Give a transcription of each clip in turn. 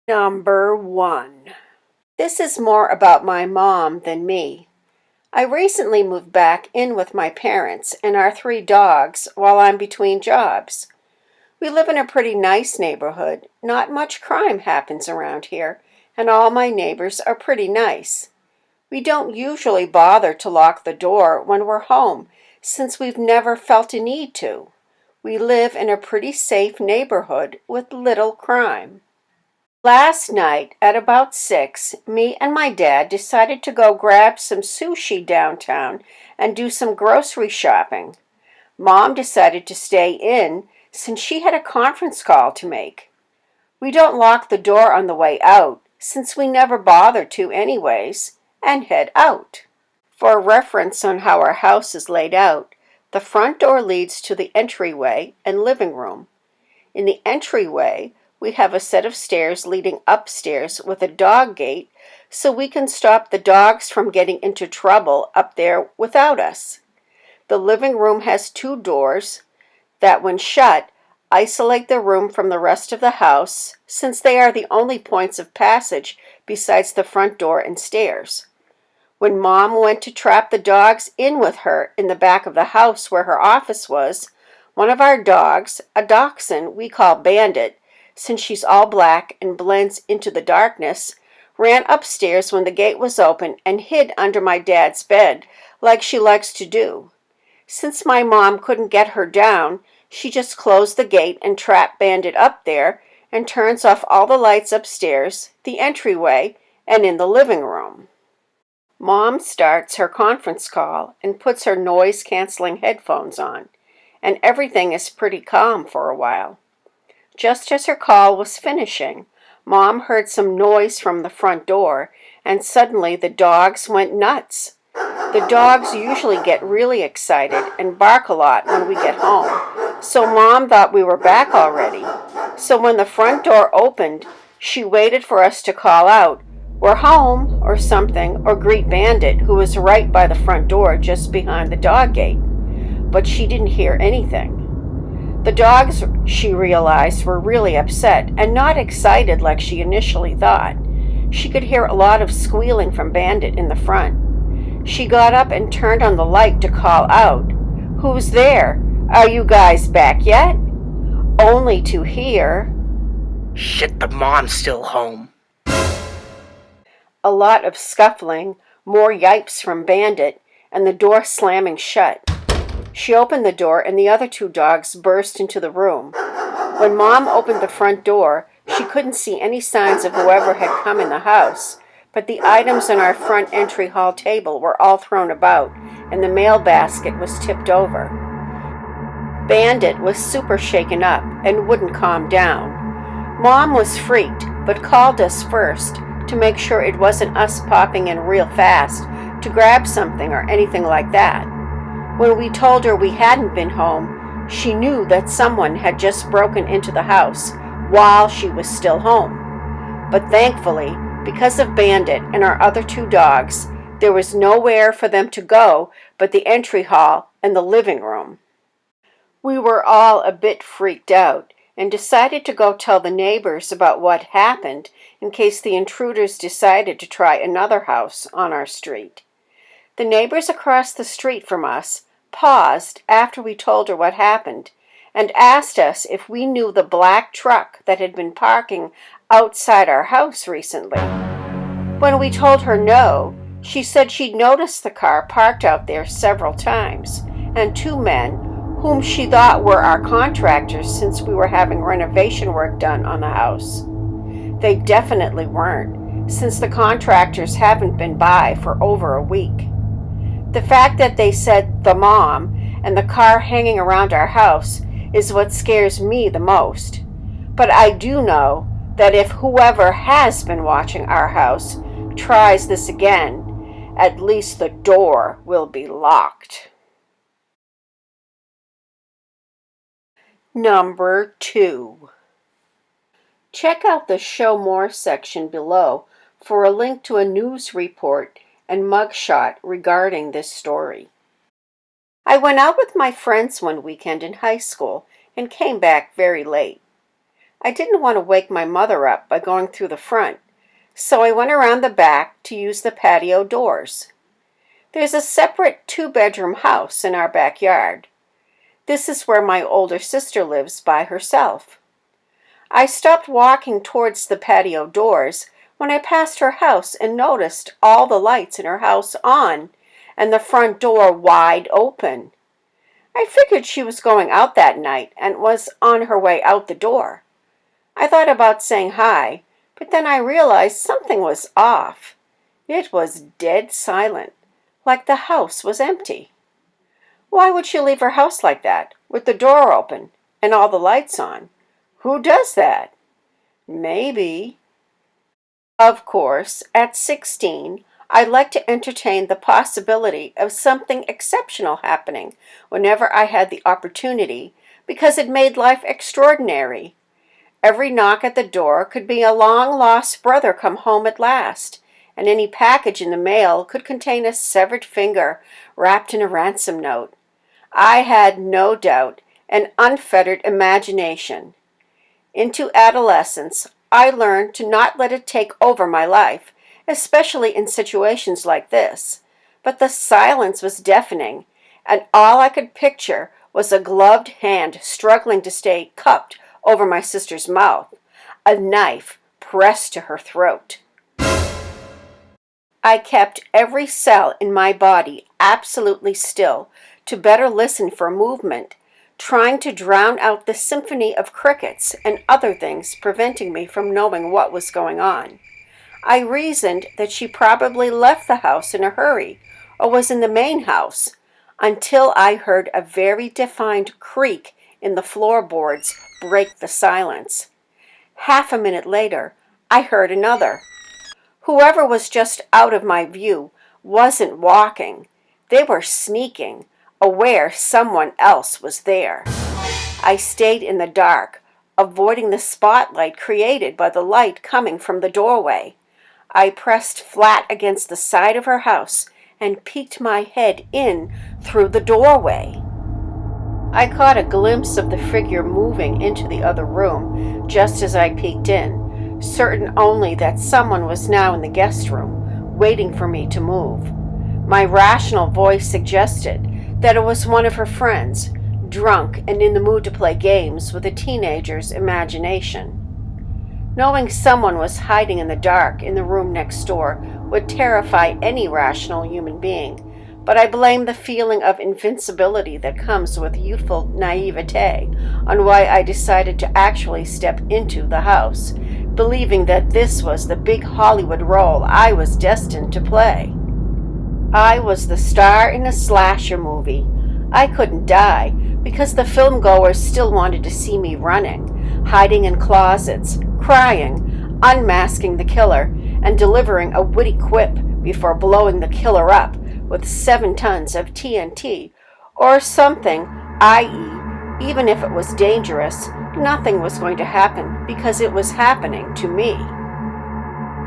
Number 1. This is more about my mom than me. I recently moved back in with my parents and our 3 dogs while I'm between jobs. We live in a pretty nice neighborhood. Not much crime happens around here, and all my neighbors are pretty nice. We don't usually bother to lock the door when we're home, since we've never felt a need to. We live in a pretty safe neighborhood with little crime. Last night, at about 6, me and my dad decided to go grab some sushi downtown and do some grocery shopping. Mom decided to stay in since she had a conference call to make. We don't lock the door on the way out, since we never bother to anyways, and head out. For reference on how our house is laid out, the front door leads to the entryway and living room. In the entryway, we have a set of stairs leading upstairs with a dog gate so we can stop the dogs from getting into trouble up there without us. The living room has 2 doors that, when shut, isolate the room from the rest of the house, since they are the only points of passage besides the front door and stairs. When Mom went to trap the dogs in with her in the back of the house where her office was, one of our dogs, a Dachshund we call Bandit, since she's all black and blends into the darkness, ran upstairs when the gate was open and hid under my dad's bed like she likes to do. Since my mom couldn't get her down, she just closed the gate and trapped Bandit up there and turns off all the lights upstairs, the entryway, and in the living room. Mom starts her conference call and puts her noise-canceling headphones on, and everything is pretty calm for a while. Just as her call was finishing, Mom heard some noise from the front door, and suddenly the dogs went nuts. The dogs usually get really excited and bark a lot when we get home, so Mom thought we were back already. So when the front door opened, she waited for us to call out, "We're home," or something, or greet Bandit, who was right by the front door just behind the dog gate. But she didn't hear anything. The dogs, she realized, were really upset and not excited like she initially thought. She could hear a lot of squealing from Bandit in the front. She got up and turned on the light to call out, "Who's there? Are you guys back yet?" Only to hear, "Shit, but Mom's still home." A lot of scuffling, more yipes from Bandit, and the door slamming shut. She opened the door and the other 2 dogs burst into the room. When Mom opened the front door, she couldn't see any signs of whoever had come in the house, but the items on our front entry hall table were all thrown about, and the mail basket was tipped over. Bandit was super shaken up and wouldn't calm down. Mom was freaked, but called us first to make sure it wasn't us popping in real fast to grab something or anything like that. When we told her we hadn't been home, she knew that someone had just broken into the house while she was still home. But thankfully, because of Bandit and our other 2 dogs, there was nowhere for them to go but the entry hall and the living room. We were all a bit freaked out and decided to go tell the neighbors about what happened in case the intruders decided to try another house on our street. The neighbors across the street from us paused after we told her what happened and asked us if we knew the black truck that had been parking outside our house recently. When we told her no, she said she'd noticed the car parked out there several times, and 2 men, whom she thought were our contractors since we were having renovation work done on the house. They definitely weren't, since the contractors haven't been by for over a week. The fact that they said the mom and the car hanging around our house is what scares me the most. But I do know that if whoever has been watching our house tries this again, at least the door will be locked. Number 2. Check out the Show More section below for a link to a news report and mugshot regarding this story. I went out with my friends one weekend in high school and came back very late. I didn't want to wake my mother up by going through the front, so I went around the back to use the patio doors. There's a separate 2-bedroom house in our backyard. This is where my older sister lives by herself. I stopped walking towards the patio doors when I passed her house and noticed all the lights in her house on and the front door wide open. I figured she was going out that night and was on her way out the door. I thought about saying hi, but then I realized something was off. It was dead silent, like the house was empty. Why would she leave her house like that, with the door open and all the lights on? Who does that? Maybe. Of course, at 16, I'd like to entertain the possibility of something exceptional happening whenever I had the opportunity, because it made life extraordinary. Every knock at the door could be a long-lost brother come home at last, and any package in the mail could contain a severed finger wrapped in a ransom note. I had, no doubt, an unfettered imagination. Into adolescence, I learned to not let it take over my life, especially in situations like this. But the silence was deafening, and all I could picture was a gloved hand struggling to stay cupped over my sister's mouth, a knife pressed to her throat. I kept every cell in my body absolutely still to better listen for movement, trying to drown out the symphony of crickets and other things preventing me from knowing what was going on. I reasoned that she probably left the house in a hurry or was in the main house, until I heard a very defined creak in the floorboards break the silence. Half a minute later, I heard another. Whoever was just out of my view wasn't walking. They were sneaking, aware someone else was there. I stayed in the dark, avoiding the spotlight created by the light coming from the doorway. I pressed flat against the side of her house and peeked my head in through the doorway. I caught a glimpse of the figure moving into the other room just as I peeked in, certain only that someone was now in the guest room, waiting for me to move. My rational voice suggested that it was one of her friends, drunk and in the mood to play games with a teenager's imagination. Knowing someone was hiding in the dark in the room next door would terrify any rational human being, but I blame the feeling of invincibility that comes with youthful naivete on why I decided to actually step into the house, believing that this was the big Hollywood role I was destined to play. I was the star in a slasher movie. I couldn't die because the filmgoers still wanted to see me running, hiding in closets, crying, unmasking the killer, and delivering a witty quip before blowing the killer up with 7 tons of TNT or something, i.e., even if it was dangerous, nothing was going to happen because it was happening to me.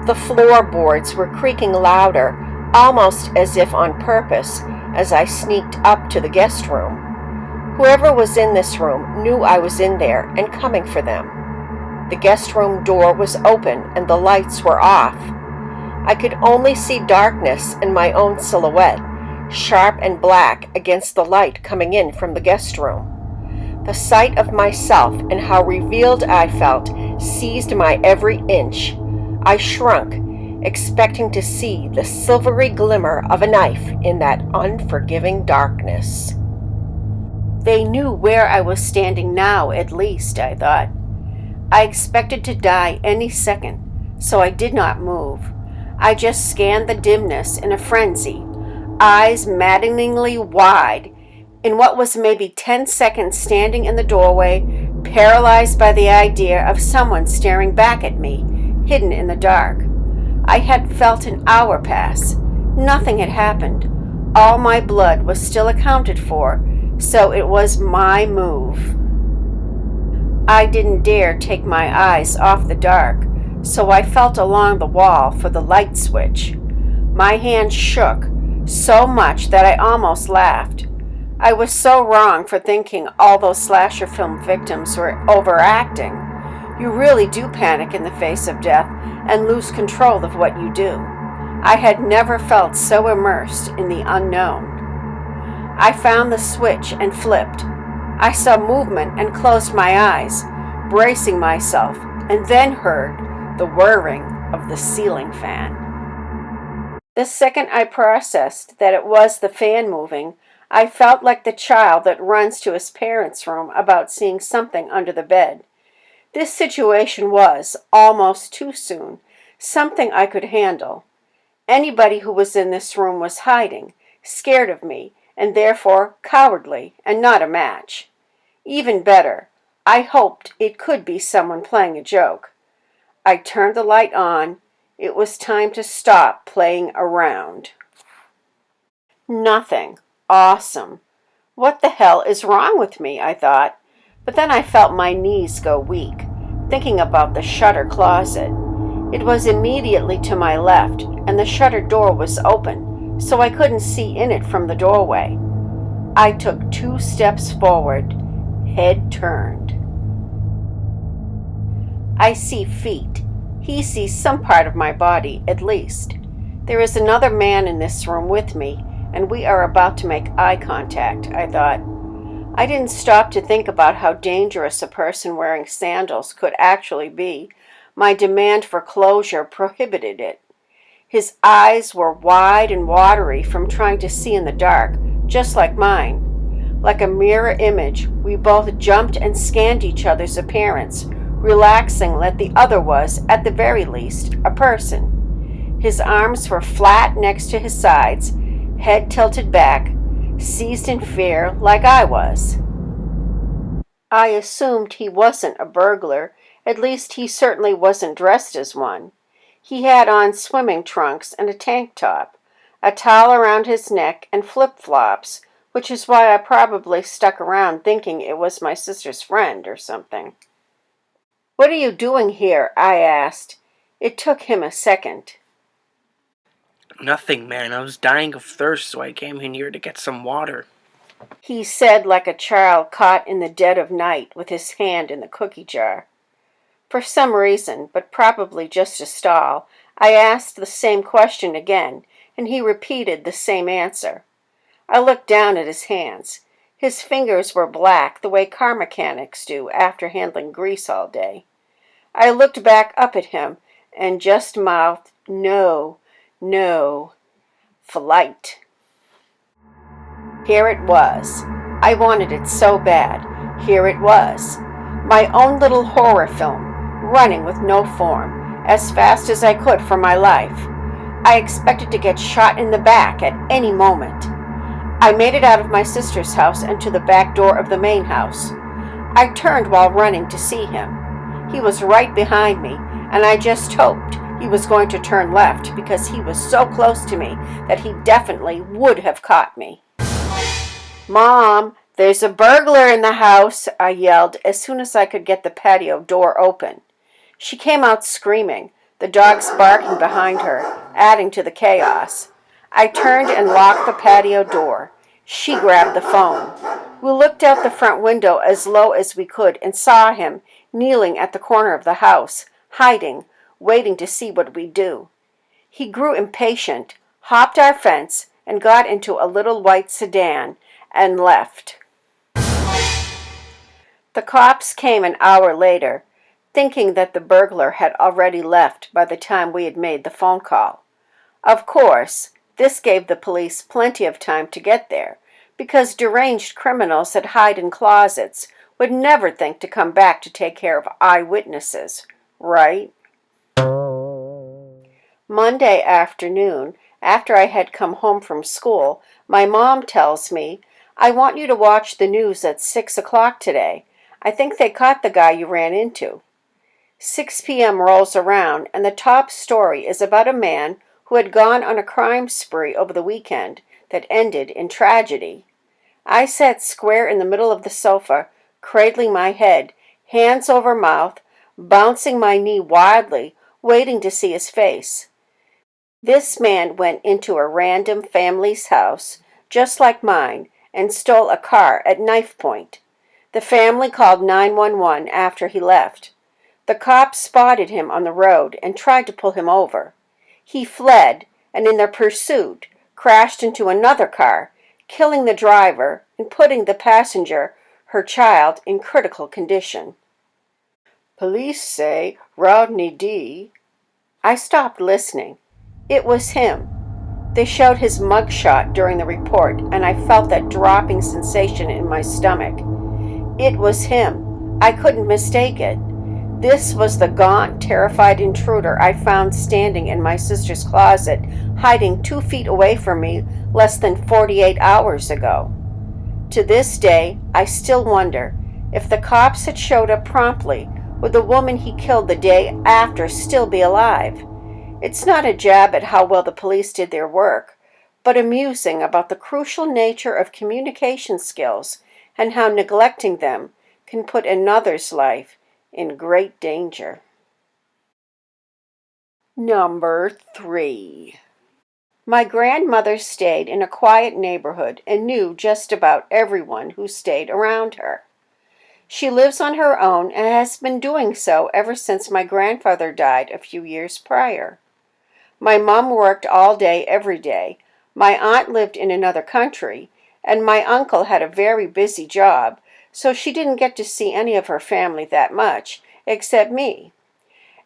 The floorboards were creaking louder, almost as if on purpose, as I sneaked up to the guest room. Whoever was in this room knew I was in there and coming for them. The guest room door was open and the lights were off. I could only see darkness and my own silhouette, sharp and black against the light coming in from the guest room. The sight of myself and how revealed I felt seized my every inch. I shrunk, expecting to see the silvery glimmer of a knife in that unforgiving darkness. They knew where I was standing now, at least, I thought. I expected to die any second, so I did not move. I just scanned the dimness in a frenzy, eyes maddeningly wide, in what was maybe 10 seconds standing in the doorway, paralyzed by the idea of someone staring back at me, hidden in the dark. I had felt an hour pass. Nothing had happened. All my blood was still accounted for, so it was my move. I didn't dare take my eyes off the dark, so I felt along the wall for the light switch. My hand shook so much that I almost laughed. I was so wrong for thinking all those slasher film victims were overacting. You really do panic in the face of death and lose control of what you do. I had never felt so immersed in the unknown. I found the switch and flipped. I saw movement and closed my eyes, bracing myself, and then heard the whirring of the ceiling fan. The second I processed that it was the fan moving, I felt like the child that runs to his parents' room about seeing something under the bed. This situation was, almost too soon, something I could handle. Anybody who was in this room was hiding, scared of me, and therefore cowardly and not a match. Even better, I hoped it could be someone playing a joke. I turned the light on. It was time to stop playing around. Nothing. Awesome. What the hell is wrong with me, I thought. But then I felt my knees go weak, thinking about the shutter closet. It was immediately to my left, and the shutter door was open, so I couldn't see in it from the doorway. I took 2 steps forward, head turned. I see feet. He sees some part of my body, at least. There is another man in this room with me, and we are about to make eye contact, I thought. I didn't stop to think about how dangerous a person wearing sandals could actually be. My demand for closure prohibited it. His eyes were wide and watery from trying to see in the dark, just like mine. Like a mirror image, we both jumped and scanned each other's appearance, relaxing that the other was, at the very least, a person. His arms were flat next to his sides, head tilted back, seized in fear like I was. I assumed he wasn't a burglar. At least he certainly wasn't dressed as one. He had on swimming trunks and a tank top, a towel around his neck, and flip-flops, which is why I probably stuck around thinking it was my sister's friend or something. "What are you doing here?" I asked. It took him a second. Nothing, man. I was dying of thirst, so I came in here to get some water. He said like a child caught in the dead of night with his hand in the cookie jar. For some reason, but probably just to stall, I asked the same question again, and he repeated the same answer. I looked down at his hands. His fingers were black the way car mechanics do after handling grease all day. I looked back up at him and just mouthed, "No, no, flight." Here it was. I wanted it so bad. Here it was. My own little horror film, running with no form, as fast as I could for my life. I expected to get shot in the back at any moment. I made it out of my sister's house and to the back door of the main house. I turned while running to see him. He was right behind me, and I just hoped he was going to turn left because he was so close to me that he definitely would have caught me. "Mom, there's a burglar in the house," I yelled as soon as I could get the patio door open. She came out screaming, the dogs barking behind her, adding to the chaos. I turned and locked the patio door. She grabbed the phone. We looked out the front window as low as we could and saw him kneeling at the corner of the house, hiding, waiting to see what we'd do. He grew impatient, hopped our fence, and got into a little white sedan and left. The cops came an hour later, thinking that the burglar had already left by the time we had made the phone call. Of course, this gave the police plenty of time to get there, because deranged criminals that hide in closets would never think to come back to take care of eyewitnesses, right? Monday afternoon, after I had come home from school, my mom tells me, "I want you to watch the news at 6 o'clock today. I think they caught the guy you ran into." 6 p.m. rolls around, and the top story is about a man who had gone on a crime spree over the weekend that ended in tragedy. I sat square in the middle of the sofa, cradling my head, hands over mouth, bouncing my knee wildly, waiting to see his face. This man went into a random family's house, just like mine, and stole a car at knife point. The family called 911 after he left. The cops spotted him on the road and tried to pull him over. He fled, and in their pursuit, crashed into another car, killing the driver and putting the passenger, her child, in critical condition. Police say Rodney D. I stopped listening. It was him. They showed his mugshot during the report, and I felt that dropping sensation in my stomach. It was him. I couldn't mistake it. This was the gaunt, terrified intruder I found standing in my sister's closet, hiding 2 feet away from me less than 48 hours ago. To this day, I still wonder, if the cops had showed up promptly, would the woman he killed the day after still be alive? It's not a jab at how well the police did their work, but amusing about the crucial nature of communication skills and how neglecting them can put another's life in great danger. Number 3. My grandmother stayed in a quiet neighborhood and knew just about everyone who stayed around her. She lives on her own and has been doing so ever since my grandfather died a few years prior. My mom worked all day every day, my aunt lived in another country, and my uncle had a very busy job, so she didn't get to see any of her family that much, except me.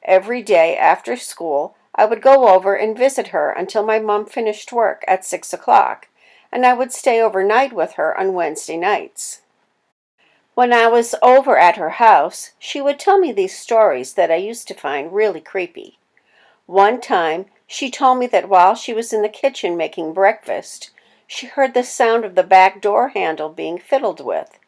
Every day after school, I would go over and visit her until my mom finished work at 6 o'clock, and I would stay overnight with her on Wednesday nights. When I was over at her house, she would tell me these stories that I used to find really creepy. One time, she told me that while she was in the kitchen making breakfast, she heard the sound of the back door handle being fiddled with.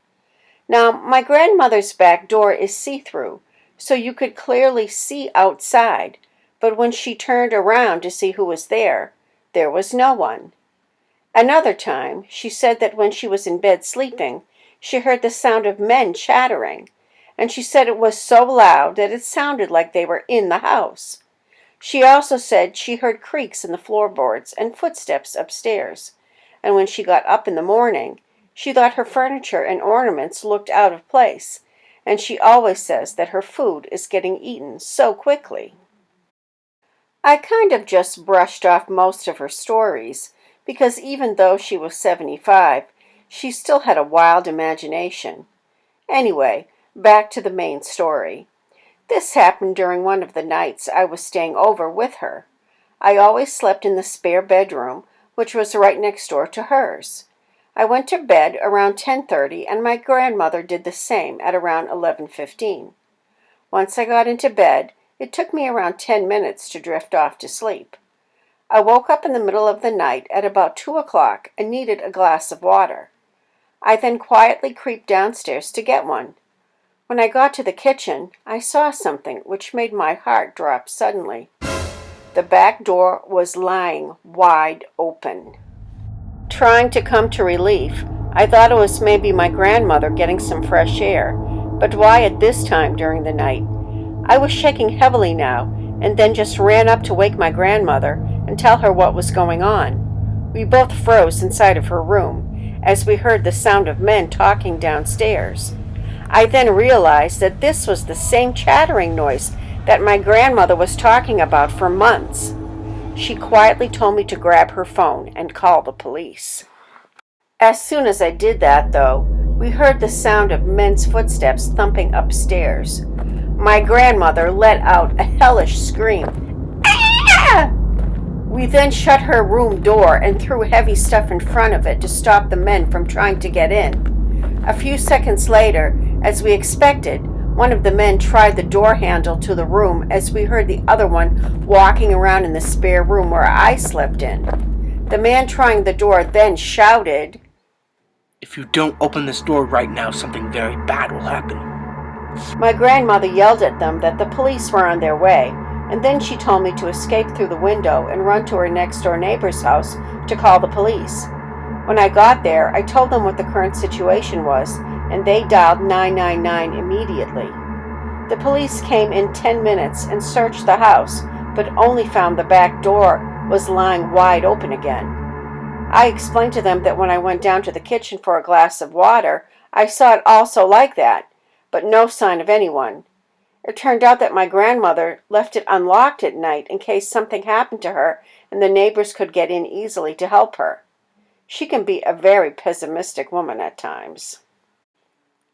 Now, my grandmother's back door is see-through, so you could clearly see outside, but when she turned around to see who was there was no one. Another time, she said that when she was in bed sleeping, she heard the sound of men chattering, and she said it was so loud that it sounded like they were in the house. She also said she heard creaks in the floorboards and footsteps upstairs, and when she got up in the morning, she thought her furniture and ornaments looked out of place, and she always says that her food is getting eaten so quickly. I kind of just brushed off most of her stories, because even though she was 75, she still had a wild imagination. Anyway, back to the main story. This happened during one of the nights I was staying over with her. I always slept in the spare bedroom, which was right next door to hers. I went to bed around 10:30, and my grandmother did the same at around 11:15. Once I got into bed, it took me around 10 minutes to drift off to sleep. I woke up in the middle of the night at about 2 o'clock and needed a glass of water. I then quietly creeped downstairs to get one. When I got to the kitchen, I saw something which made my heart drop suddenly. The back door was lying wide open. Trying to come to relief, I thought it was maybe my grandmother getting some fresh air, but why at this time during the night? I was shaking heavily now, and then just ran up to wake my grandmother and tell her what was going on. We both froze inside of her room, as we heard the sound of men talking downstairs. I then realized that this was the same chattering noise that my grandmother was talking about for months. She quietly told me to grab her phone and call the police. As soon as I did that, though, we heard the sound of men's footsteps thumping upstairs. My grandmother let out a hellish scream. Ah! We then shut her room door and threw heavy stuff in front of it to stop the men from trying to get in. A few seconds later, as we expected, one of the men tried the door handle to the room as we heard the other one walking around in the spare room where I slept in. The man trying the door then shouted, "If you don't open this door right now, something very bad will happen." My grandmother yelled at them that the police were on their way, and then she told me to escape through the window and run to her next-door neighbor's house to call the police. When I got there, I told them what the current situation was, and they dialed 999 immediately. The police came in 10 minutes and searched the house, but only found the back door was lying wide open again. I explained to them that when I went down to the kitchen for a glass of water, I saw it also like that, but no sign of anyone. It turned out that my grandmother left it unlocked at night in case something happened to her and the neighbors could get in easily to help her. She can be a very pessimistic woman at times.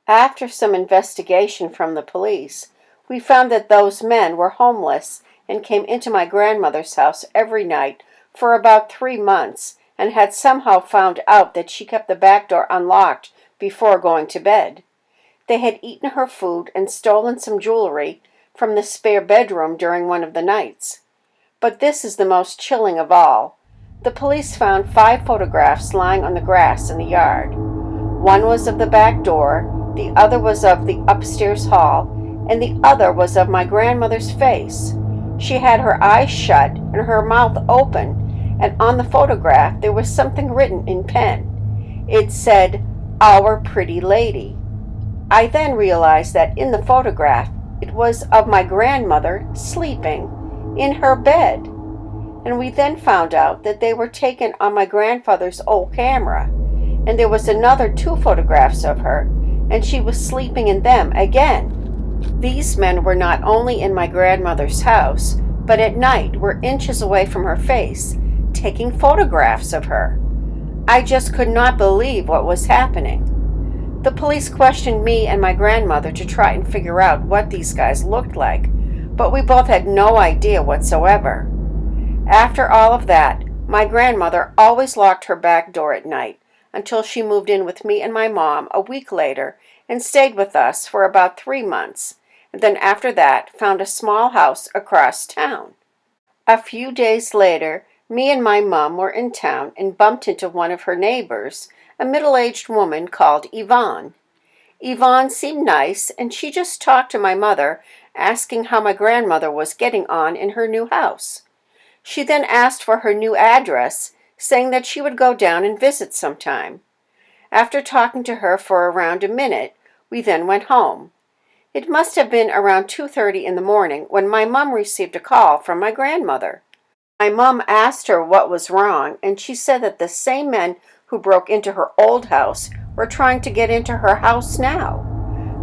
After some investigation from the police, we found that those men were homeless and came into my grandmother's house every night for about 3 months and had somehow found out that she kept the back door unlocked before going to bed. They had eaten her food and stolen some jewelry from the spare bedroom during one of the nights. But this is the most chilling of all. The police found 5 photographs lying on the grass in the yard. One was of the back door, the other was of the upstairs hall, and the other was of my grandmother's face. She had her eyes shut and her mouth open, and on the photograph there was something written in pen. It said, "Our pretty lady." I then realized that in the photograph it was of my grandmother sleeping in her bed. And we then found out that they were taken on my grandfather's old camera, and there was another 2 photographs of her, and she was sleeping in them again. These men were not only in my grandmother's house, but at night were inches away from her face, taking photographs of her. I just could not believe what was happening. The police questioned me and my grandmother to try and figure out what these guys looked like, but we both had no idea whatsoever. After all of that, my grandmother always locked her back door at night until she moved in with me and my mom a week later and stayed with us for about 3 months, and then after that found a small house across town. A few days later, me and my mom were in town and bumped into one of her neighbors, a middle-aged woman called Yvonne. Yvonne seemed nice, and she just talked to my mother, asking how my grandmother was getting on in her new house. She then asked for her new address, saying that she would go down and visit sometime. After talking to her for around a minute, we then went home. It must have been around 2:30 in the morning when my mom received a call from my grandmother. My mom asked her what was wrong, and she said that the same men who broke into her old house were trying to get into her house now.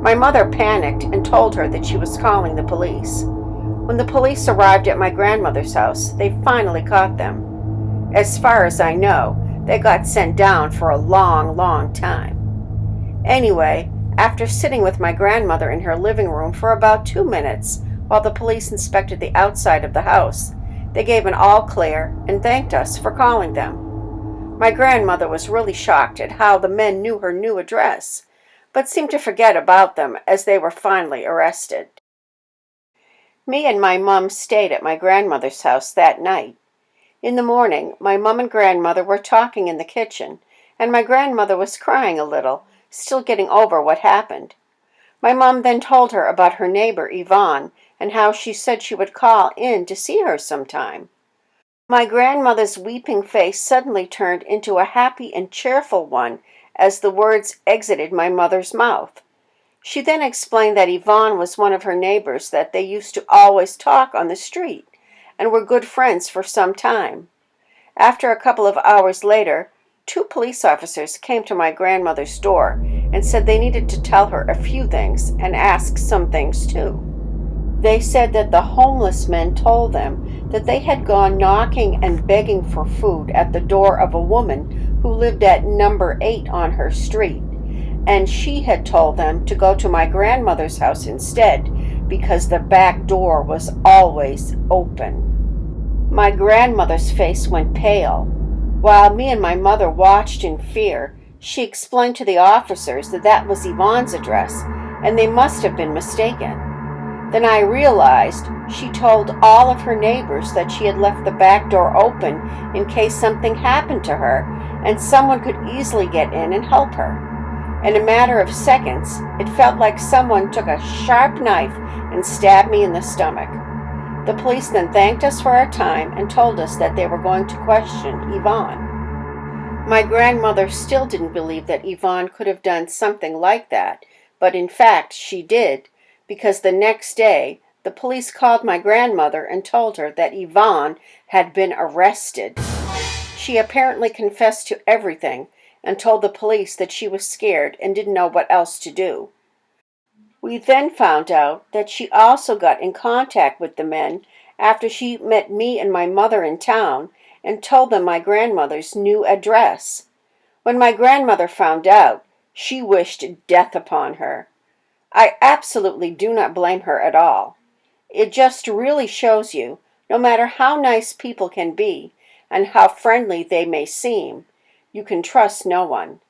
My mother panicked and told her that she was calling the police. When the police arrived at my grandmother's house, they finally caught them. As far as I know, they got sent down for a long, long time. Anyway, after sitting with my grandmother in her living room for about 2 minutes while the police inspected the outside of the house, they gave an all clear and thanked us for calling them. My grandmother was really shocked at how the men knew her new address, but seemed to forget about them as they were finally arrested. Me and my mom stayed at my grandmother's house that night. In the morning, my mom and grandmother were talking in the kitchen, and my grandmother was crying a little, still getting over what happened. My mom then told her about her neighbor, Yvonne, and how she said she would call in to see her sometime. My grandmother's weeping face suddenly turned into a happy and cheerful one as the words exited my mother's mouth. She then explained that Yvonne was one of her neighbors, that they used to always talk on the street and were good friends for some time. After a couple of hours later, 2 police officers came to my grandmother's door and said they needed to tell her a few things and ask some things too. They said that the homeless men told them that they had gone knocking and begging for food at the door of a woman who lived at number 8 on her street, and she had told them to go to my grandmother's house instead because the back door was always open. My grandmother's face went pale. While me and my mother watched in fear, she explained to the officers that that was Yvonne's address, and they must have been mistaken. Then I realized she told all of her neighbors that she had left the back door open in case something happened to her and someone could easily get in and help her. In a matter of seconds, it felt like someone took a sharp knife and stabbed me in the stomach. The police then thanked us for our time and told us that they were going to question Yvonne. My grandmother still didn't believe that Yvonne could have done something like that, but in fact she did, because the next day the police called my grandmother and told her that Yvonne had been arrested. She apparently confessed to everything and told the police that she was scared and didn't know what else to do. We then found out that she also got in contact with the men after she met me and my mother in town and told them my grandmother's new address. When my grandmother found out, she wished death upon her. I absolutely do not blame her at all. It just really shows you, no matter how nice people can be and how friendly they may seem, you can trust no one.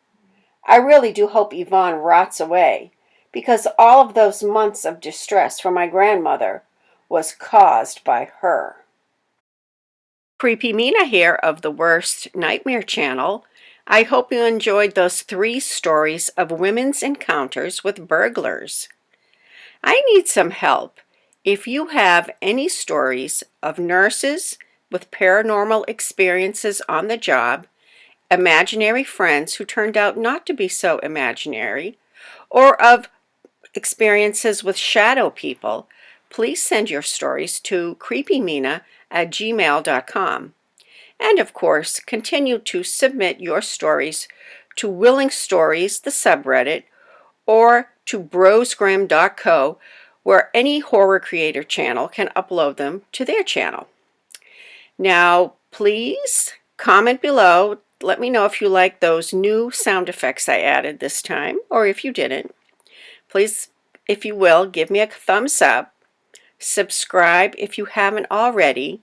I really do hope Yvonne rots away, because all of those months of distress for my grandmother was caused by her. CreepyMina here of the Worst Nightmare channel. I hope you enjoyed those 3 stories of women's encounters with burglars. I need some help. If you have any stories of nurses with paranormal experiences on the job, imaginary friends who turned out not to be so imaginary, or of experiences with shadow people, please send your stories to creepymina@gmail.com. And of course, continue to submit your stories to Willing Stories, the subreddit, or to brosgrim.co, where any horror creator channel can upload them to their channel. Now, please comment below. Let me know if you like those new sound effects I added this time, or if you didn't. Please, if you will, give me a thumbs up. Subscribe if you haven't already.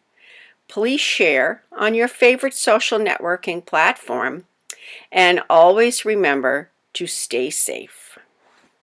Please share on your favorite social networking platform. And always remember to stay safe.